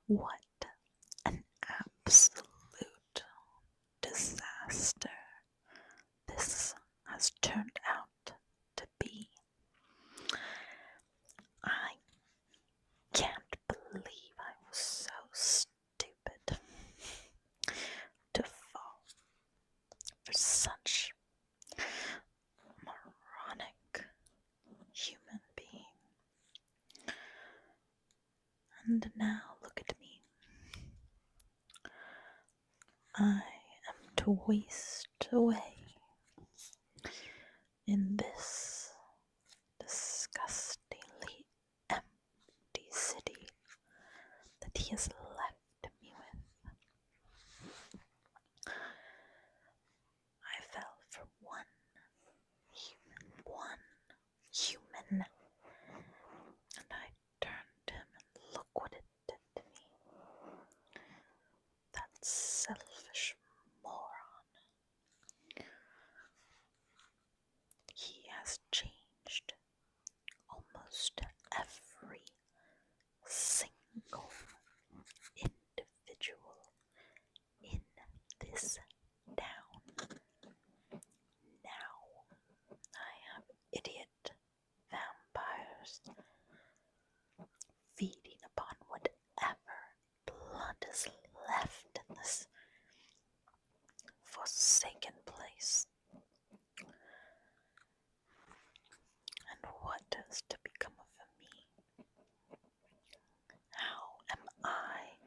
What an absolute disaster this has turned out to be. I can't believe I was so stupid to fall for such a moronic human being. And now look at me. I am to waste away in this disgustingly empty city that he has left me with. I fell for one human, and I turned him, and look what it did to me. That selfish moron. He has changed almost every single individual in this town. Now I have idiot vampires feeding upon whatever blood is left in this forsaken place. And what is to become of me? How am I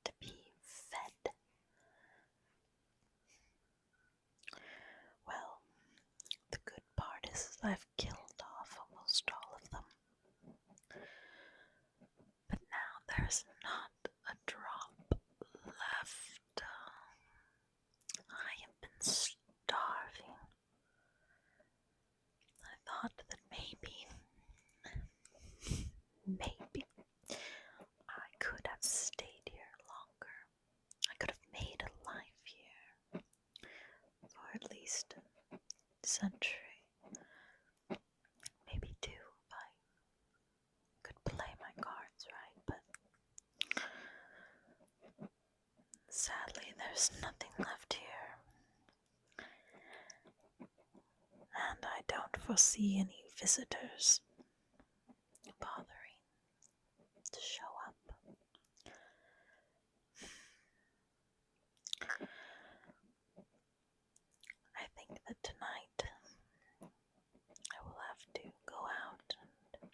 to be fed? Well, the good part is I've killed off almost all of them. But now there's not a drop left. I have been starving. I thought that maybe I could have stayed here longer. I could have made a life here for at least a century, maybe two if I could play my cards right, but sadly there's nothing left here, and I don't foresee any visitors bothering to show up. I think that tonight I will have to go out and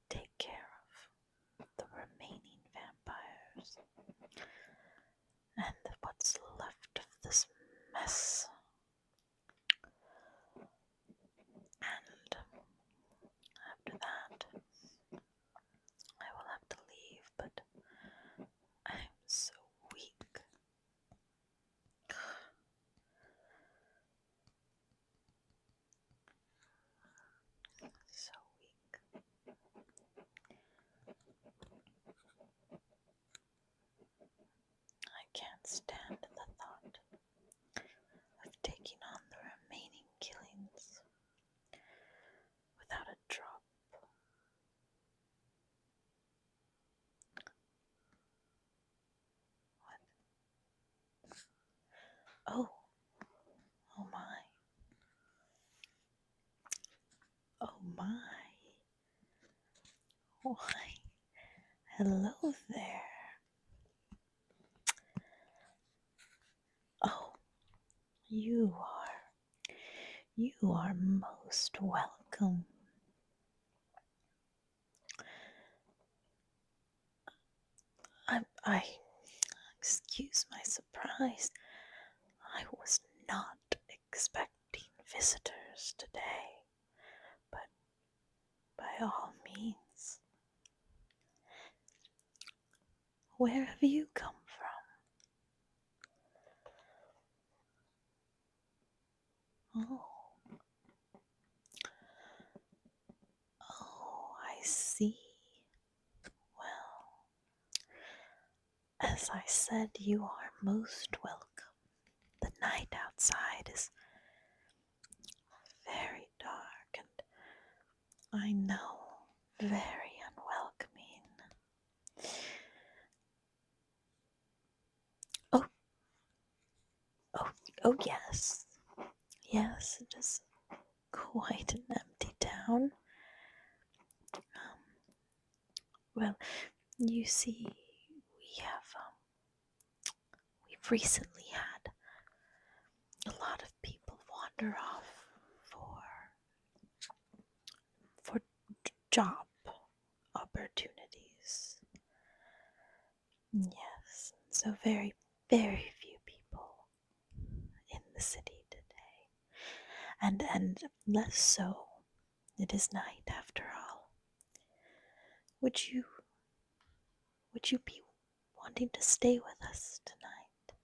take care of the remaining vampires and what's left of this mess. And after that, I will have to leave, but I'm so weak. So weak. I can't stand the thought of taking on the remaining killings without a drop. What? Oh my. Oh my. Why, hello there. Oh, you are most welcome. I excuse my surprise. I was not expecting visitors today, but by all means, where have you come from? Oh, I see. Well, as I said, you are most welcome. The night outside is very dark and I know very unwelcoming. Oh, yes. Yes, it is quite an empty town. Well, you see, we've recently had a lot of people wander off for for job opportunities. Yes, so very, very few people in the city today, and less so. It is night after all. Would you would you be wanting to stay with us tonight?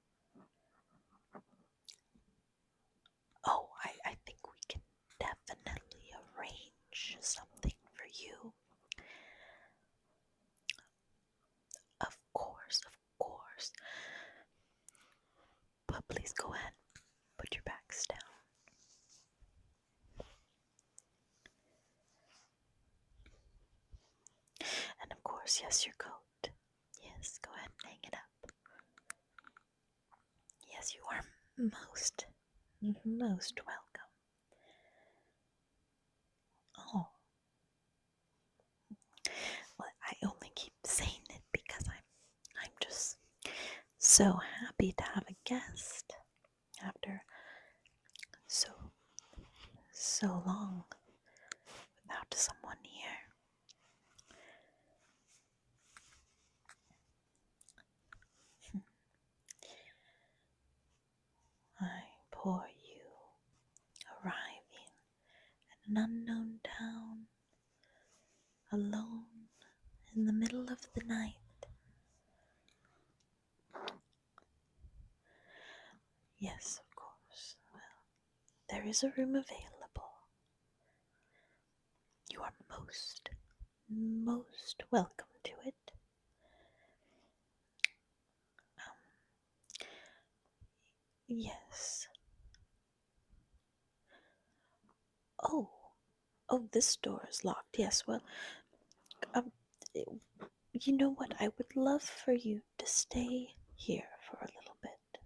Oh, I think we can definitely arrange something for you. Of course, of course. But please go ahead, put your backs down. And of course, yes, your coat. Yes, go ahead and hang it up. Yes, you are most, most welcome. Oh, well, I only keep saying it because I'm just so happy to have a guest after so so long without someone here. I poor you arriving in an unknown town alone in the middle of the night. Yes, of course. Well, there is a room available. You are most, most welcome to it. Yes. Oh, oh, this door is locked. Yes, well, um, you know what? I would love for you to stay here for a little bit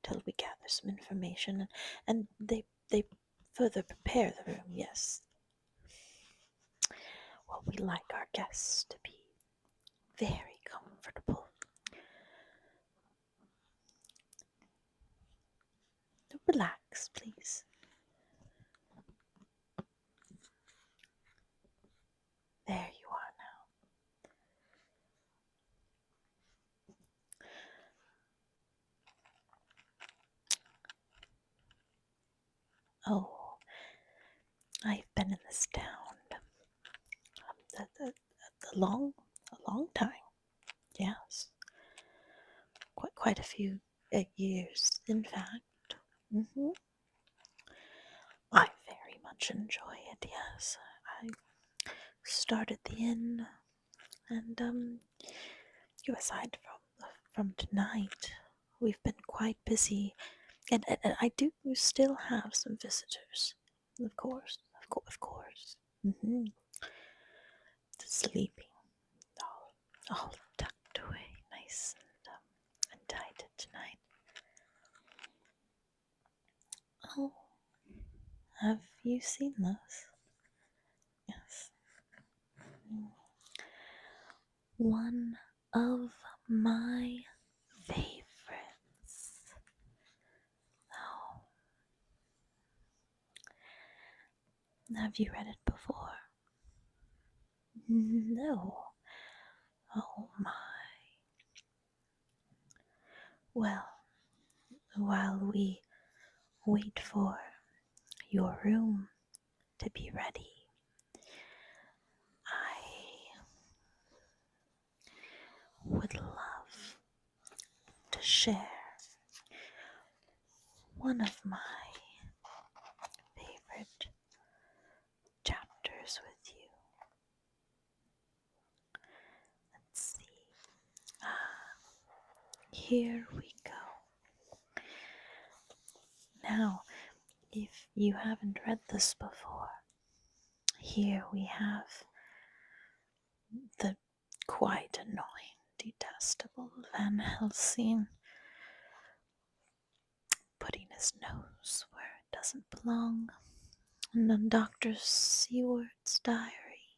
till we gather some information, and they further prepare the room. Yes. Well, we like our guests to be very comfortable. Relax, please. There you are now. Oh, I've been in this town a long time. Yes, quite a few years, in fact. hmm I very much enjoy it. Yes, I started the inn, and aside from tonight, we've been quite busy, and I do still have some visitors, of course, of course. hmm Sleeping, all tucked away, nice and tight tonight. Oh, have you seen those? Yes. One of my favorites. Oh, have you read it before? No. Oh my. Well, while we wait for your room to be ready, I would love to share one of my favorite chapters with you. Let's see. Here we go. Now, if you haven't read this before, here we have the quite annoying, detestable Van Helsing putting his nose where it doesn't belong. And then Dr. Seward's diary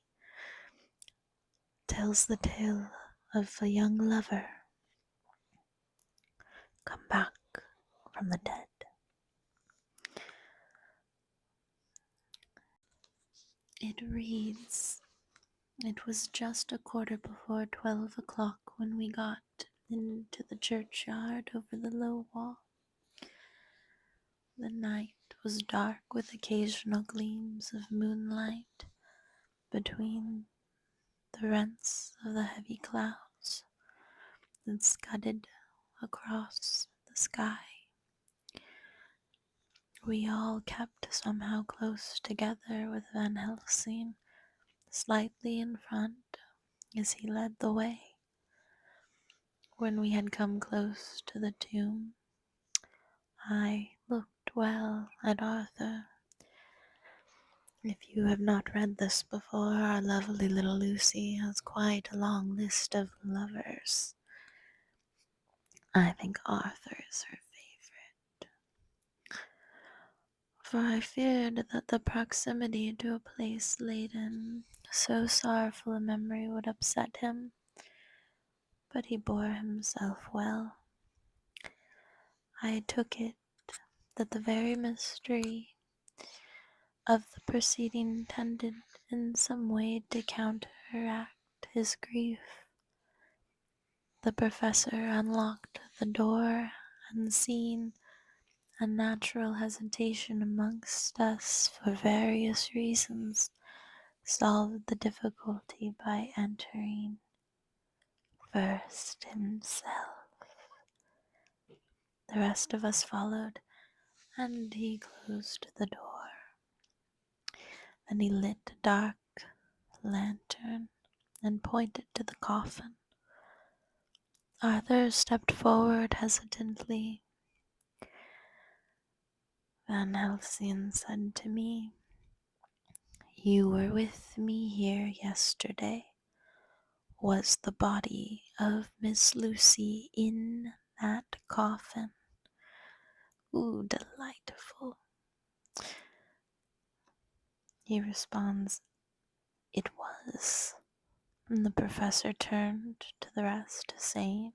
tells the tale of a young lover come back from the dead. It reads, "It was just 12:15 when we got into the churchyard over the low wall. The night was dark with occasional gleams of moonlight between the rents of the heavy clouds that scudded across the sky. We all kept somehow close together with Van Helsing slightly in front as he led the way. When we had come close to the tomb, I looked well at Arthur. If you have not read this before, our lovely little Lucy has quite a long list of lovers. I think Arthur is her favorite, for I feared that the proximity to a place laden so sorrowful a memory would upset him, but he bore himself well. I took it that the very mystery of the proceeding tended in some way to counteract his grief. The professor unlocked the door and, seeing a natural hesitation amongst us for various reasons, solved the difficulty by entering first himself. The rest of us followed, and he closed the door. Then he lit a dark lantern and pointed to the coffin. Arthur stepped forward hesitantly. Van Helsing said to me, "You were with me here yesterday. Was the body of Miss Lucy in that coffin?" Ooh, delightful. He responds, "It was." And the professor turned to the rest, saying,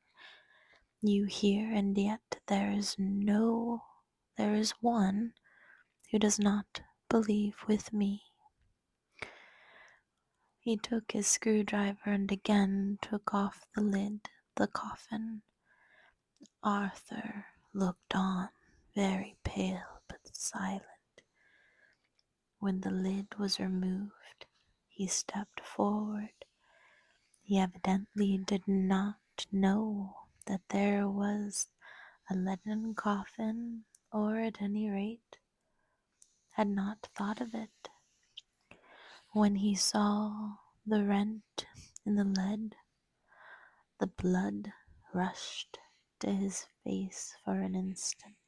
"You hear, and yet there is one who does not believe with me." He took his screwdriver and again took off the lid, the coffin. Arthur looked on, very pale but silent. When the lid was removed, he stepped forward. He evidently did not know that there was a leaden coffin, or at any rate had not thought of it. When he saw the rent in the lead, the blood rushed to his face for an instant,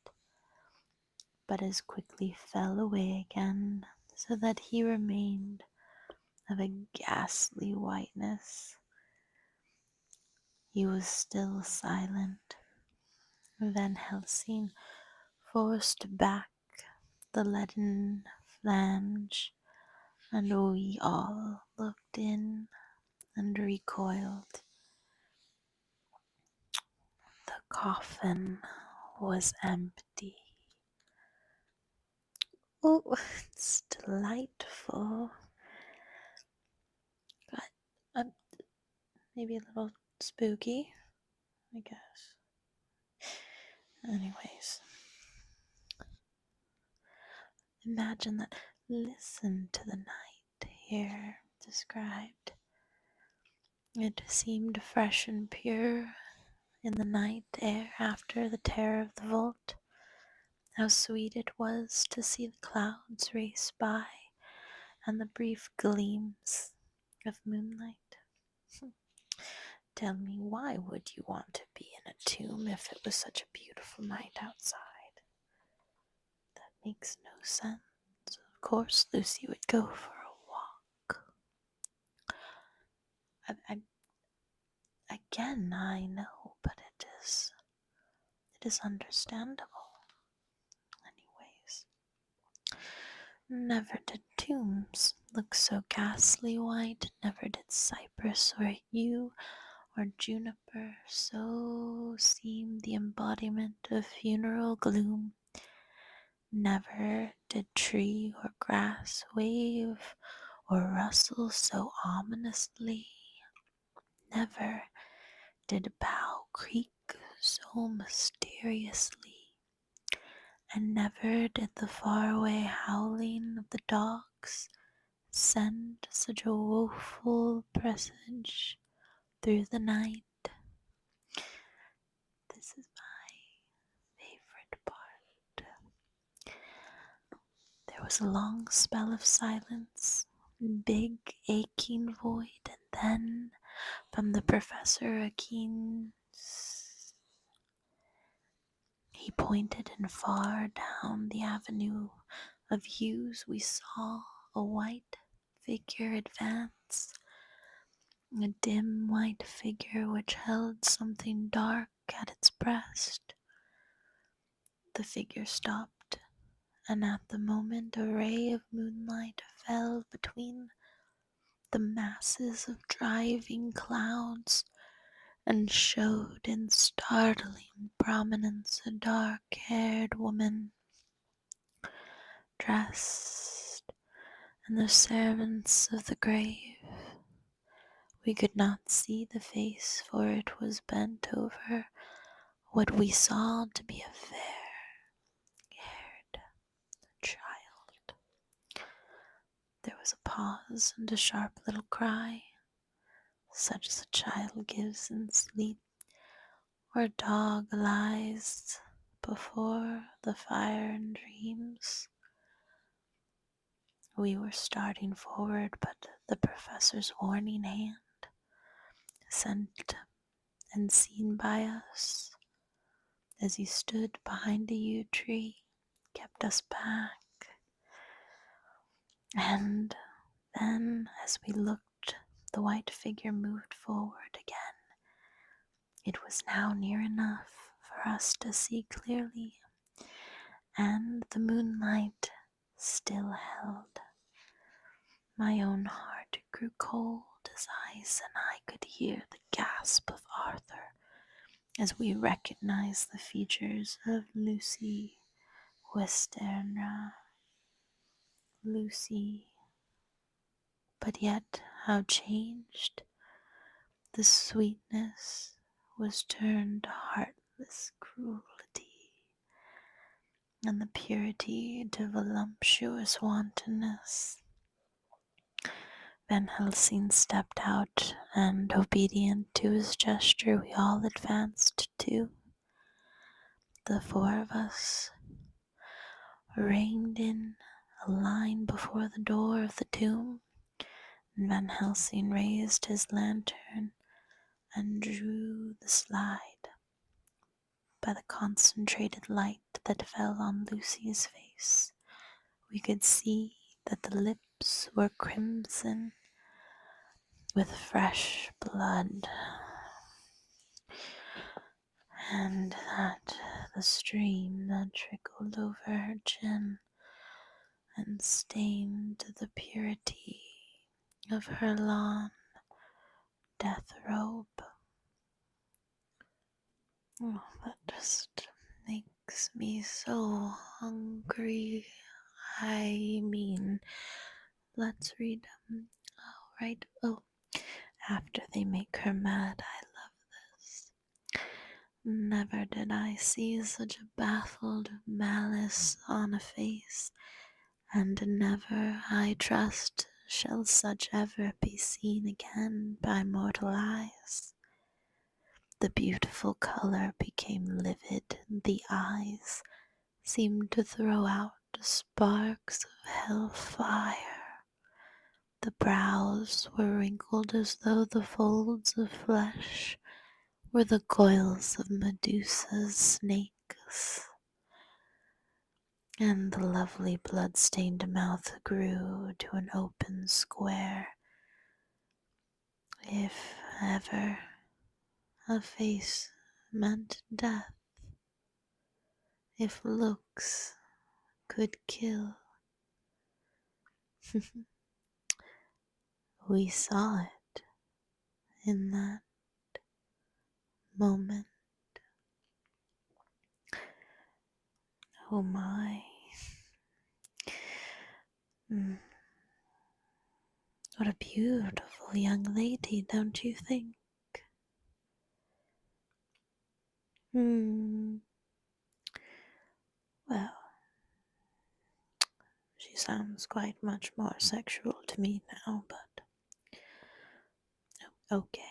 but as quickly fell away again, so that he remained of a ghastly whiteness. He was still silent. Van Helsing forced back the leaden flange, and we all looked in and recoiled. The coffin was empty. Oh, it's delightful. But maybe a little spooky, I guess. Anyways, imagine that. Listen to the night here described. It seemed fresh and pure in the night air after the terror of the vault. How sweet it was to see the clouds race by and the brief gleams of moonlight. Tell me, why would you want to be in a tomb if it was such a beautiful night outside? That makes no sense. Of course, Lucy would go for a walk. Again, I know, but it is understandable. Never did tombs look so ghastly white, never did cypress or yew or juniper so seem the embodiment of funeral gloom. Never did tree or grass wave or rustle so ominously. Never did a bough creak so mysteriously. And never did the faraway howling of the dogs send such a woeful presage through the night. This is my favorite part. There was a long spell of silence, big aching void, and then from the professor a keen he pointed, and far down the avenue of yews we saw a white figure advance, a dim white figure which held something dark at its breast. The figure stopped, and at the moment a ray of moonlight fell between the masses of driving clouds and showed in startling prominence a dark-haired woman dressed in the servants of the grave. We could not see the face, for it was bent over what we saw to be a fair-haired child. There was a pause and a sharp little cry, such as a child gives in sleep, or a dog lies before the fire and dreams. We were starting forward, but the professor's warning hand, sent and seen by us as he stood behind a yew tree, kept us back. And then, as we looked, the white figure moved forward again. It was now near enough for us to see clearly, and the moonlight still held. My own heart grew cold as ice, and I could hear the gasp of Arthur as we recognized the features of Lucy Westenra. Lucy, but yet how changed! The sweetness was turned to heartless cruelty, and the purity to voluptuous wantonness. Van Helsing stepped out, and obedient to his gesture, we all advanced too. The four of us reined in a line before the door of the tomb, and Van Helsing raised his lantern and drew the slide. By the concentrated light that fell on Lucy's face, we could see that the lips were crimson with fresh blood, and that the stream that trickled over her chin and stained the purity of her long death robe. Oh, that just makes me so hungry. I mean, let's read right. Oh, after they make her mad, I love this. Never did I see such a baffled malice on a face, and never, I trust, shall such ever be seen again by mortal eyes. The beautiful color became livid, the eyes seemed to throw out sparks of hell fire. The brows were wrinkled as though the folds of flesh were the coils of Medusa's snakes, and the lovely blood-stained mouth grew to an open square. If ever a face meant death, if looks could kill, We saw it in that moment. Oh my. Mm, what a beautiful young lady, don't you think? Hmm. Well, she sounds quite much more sexual to me now, but okay.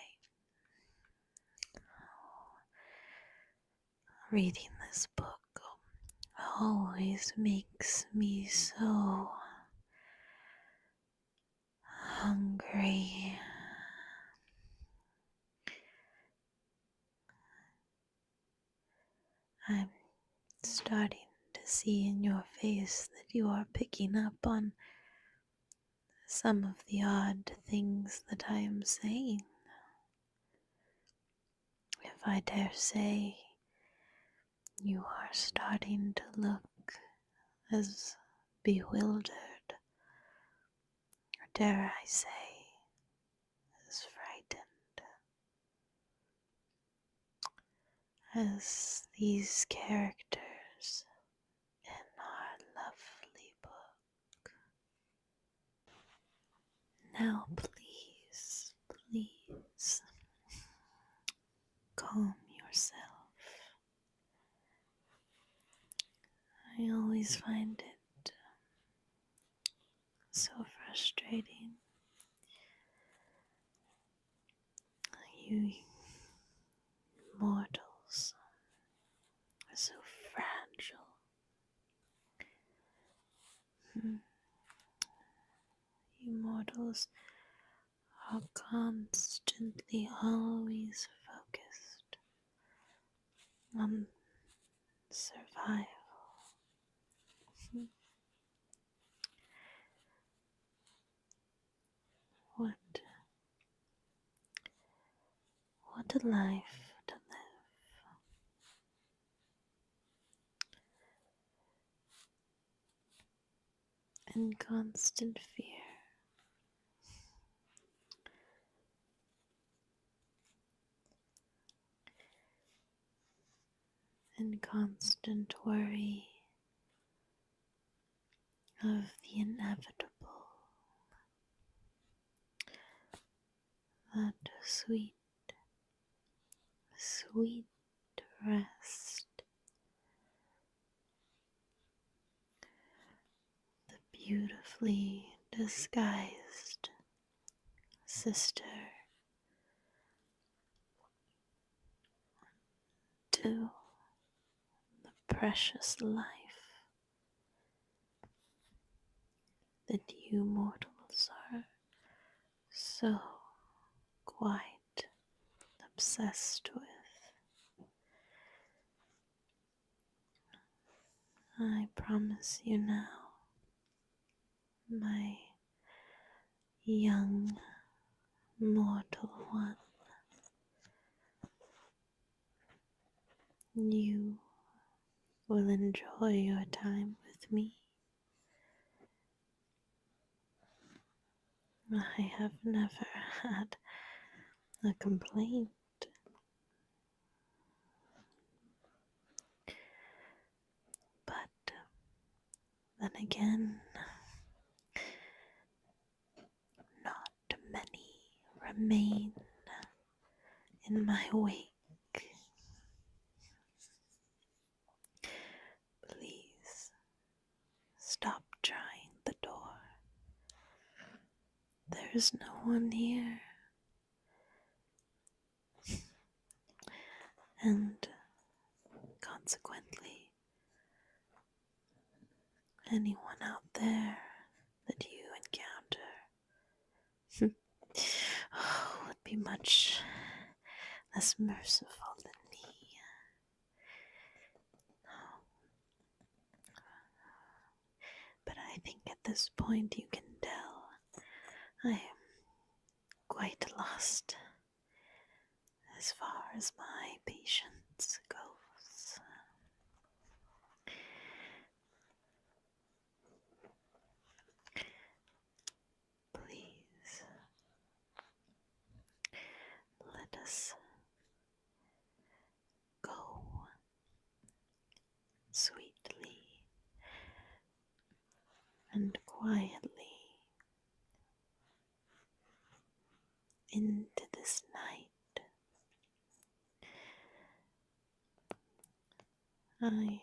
Reading this book always makes me so hungry. I'm starting to see in your face that you are picking up on some of the odd things that I am saying. If I dare say, you are starting to look as bewildered, or dare I say, as frightened as these characters in our lovely book. Now, please calm yourself. I always find it so frustrating. You mortals are so fragile. Hmm. You mortals are constantly always focused on survival. Hmm. What a life to live. In constant fear, in constant worry of the inevitable, that sweet, sweet rest, the beautifully disguised sister to the precious life that you mortals are so quite obsessed with. I promise you now, my young mortal one, you will enjoy your time with me. I have never had a complaint, but then again, not many remain in my wake. Please stop trying the door. There is no one here, and consequently, anyone out there that you encounter would be much less merciful than me. But I think at this point you can tell I am quite lost as far as my patience goes. and quietly into this night. I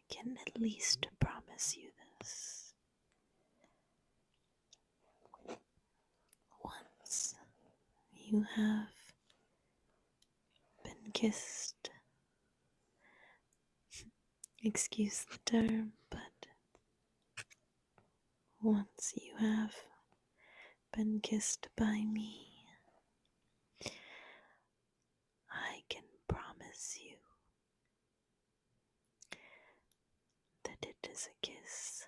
can at least promise you this. Once you have been kissed, excuse the term, but once you have been kissed by me, I can promise you that it is a kiss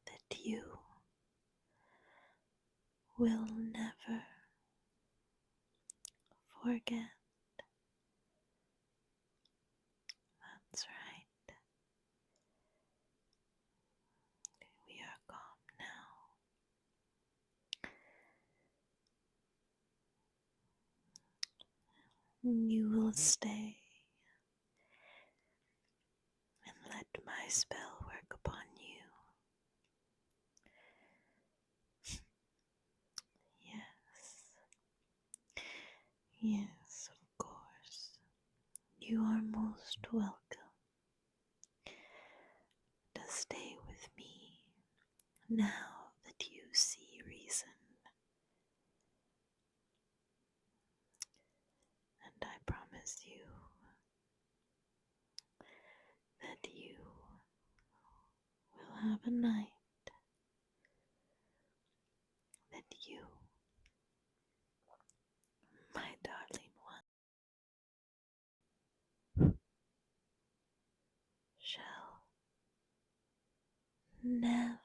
that you will never forget. That's right. We are calm now. You will stay and let my spell work upon you. Yes, yes, of course. You are most welcome to stay with me now that you see reason. And I promise you that you will have a night that you, my darling one, shall never